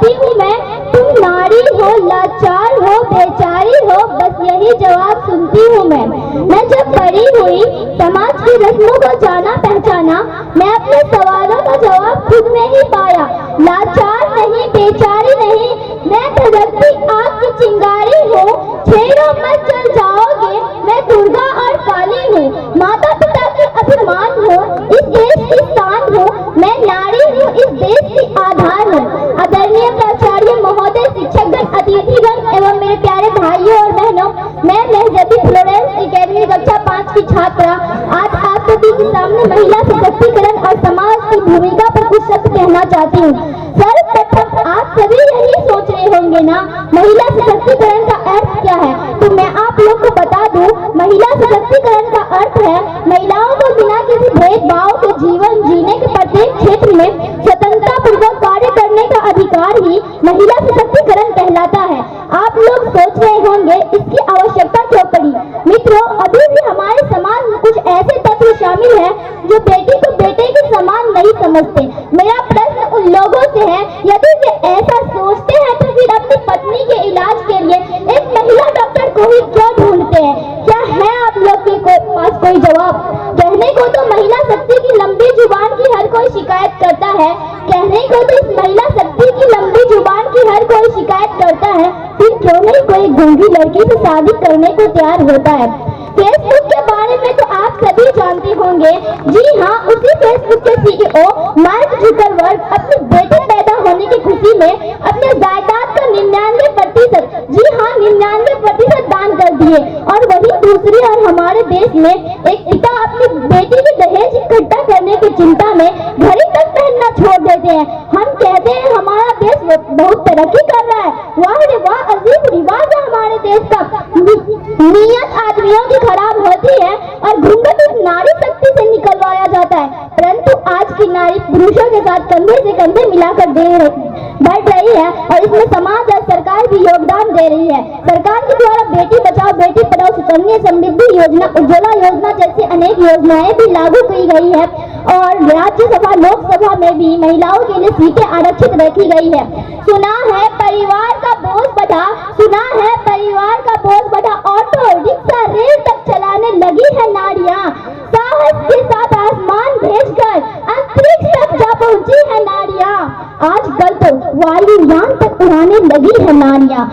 कहती हूँ मैं, तुम नारी हो, लाचार हो, बेचारी हो, बस यही जवाब सुनती हूँ मैं जब बड़ी हुई, समाज की रस्मों को जाना पहचाना, मैं अपने सवालों का जवाब खुद में ही पाया। लाचार नहीं, बेचारी नहीं, मैं धड़कती आग की चिंगारी हूँ, छेड़ो मत जल जाओगे, मैं दुर्गा और काली हूँ। माता पिता की अभिमान हूँ, इस देश की शान हूँ, मैं नारी हूँ, इस देश की आधार हूँ। आदरणीय प्राचार्य महोदय, शिक्षकगण, अतिथिगण एवं मेरे प्यारे भाइयों और बहनों, मैं महजबी फ्लोरेंस एकेडमी कक्षा 5 की छात्रा आज आप सभी के सामने महिला सशक्तिकरण और समाज की भूमिका पर कुछ शब्द कहना चाहती हूँ। सर्वप्रथम आप सभी यही सोच रहे होंगे ना, महिला सशक्तिकरण का अर्थ क्या है? तो मैं आप लोग को बता दूं, महिला सशक्तिकरण का अर्थ है महिलाओं को बिना किसी भेदभाव के जीवन जीने के प्रत्येक क्षेत्र में स्वतंत्रता पूर्वक कार्य करने का अधिकार ही महिला सशक्तिकरण कहलाता है। आप लोग सोच रहे होंगे इसकी आवश्यकता क्यों पड़ी? मित्रों, अभी भी हमारे समाज में कुछ ऐसे तत्व शामिल हैं जो बेटी को बेटे के समान नहीं समझते। मेरा प्रश्न उन लोगों से है, यदि वे ऐसा सोचते हैं तो फिर अपनी पत्नी के इलाज के लिए एक महिला डॉक्टर को ही क्यों ढूंढते हैं? क्या है आप लोग के पास कोई जवाब? कहने को तो महिला शक्ति की लंबी जुबान की हर कोई शिकायत करता है, कहने को तो इस महिला शक्ति की लंबी जुबान की हर कोई शिकायत करता है, फिर क्यों नहीं कोई गूंगी लड़की से शादी करने को तैयार होता है? फेसबुक के बारे में तो आप सभी जानते होंगे। जी हाँ, उसी फेसबुक के सीईओ मार्क जुकरबर्ग अपनी बेटे पैदा होने की खुशी में अपने जायदाद का 99%, जी हाँ 99% दान कर दिए। और वही दूसरी और हमारे देश में एक पिता अपनी बेटी की दहेज इकट्ठा करने की चिंता में घड़ी तक पहनना छोड़ देते हैं। हम कहते हैं हमारा देश बहुत तरक्की कर रहा है, वाह रे वाह, अजीब रिवाज है हमारे देश का। नियत आदमियों की खराब होती है और घूंघट इस नारी शक्ति से निकलवाया जाता है, परंतु आज की नारी पुरुषों के साथ कंधे से कंधे मिलाकर बढ़ रही है और इसमें समाज और सरकार भी योगदान दे रही है। सरकार के द्वारा बेटी बचाओ बेटी पढ़ाओ, सुकन्या समृद्धि योजना, उज्ज्वला योजना जैसी अनेक योजनाएं भी लागू की गई है और राज्यसभा लोकसभा में भी महिलाओं के लिए सीटें आरक्षित रखी गई है। सुना है परिवार का बोझ बढ़ा, सुना है परिवार का बोझ बढ़ा, ऑटो रिक्शा रेल तक चलाने लगी है नारियां, साहस के साथ आसमान भेजकर अंतरिक्ष तक जा पहुंची है नारियां, आजकल तो वायुयान तक उड़ाने लगी है नारियां।